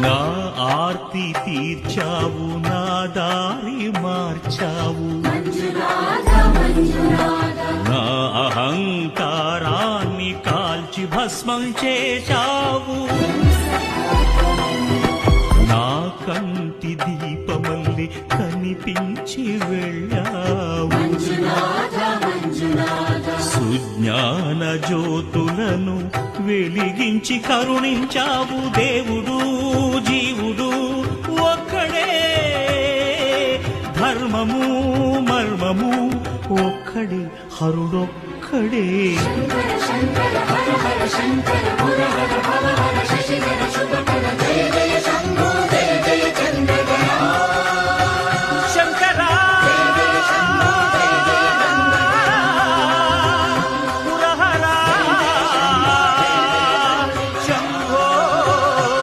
నా ఆర్తి తీర్చావు, నా దారి మార్చావు, నా అహంకారాన్ని కాల్చి భస్మం చేశావు. నా కంటి దీపమల్లి కనిపించి వెళ్ళావు. సుజ్ఞాన జ్యోతులను వెలిగించి కరుణించావు. దేవుడు జీవుడు ఒక్కడే, ధర్మము మర్మము ఒక్కడే, హరుడొక్కడే. శంకర శంకర హర హర శంకర పుర హర భవ హర శశిధర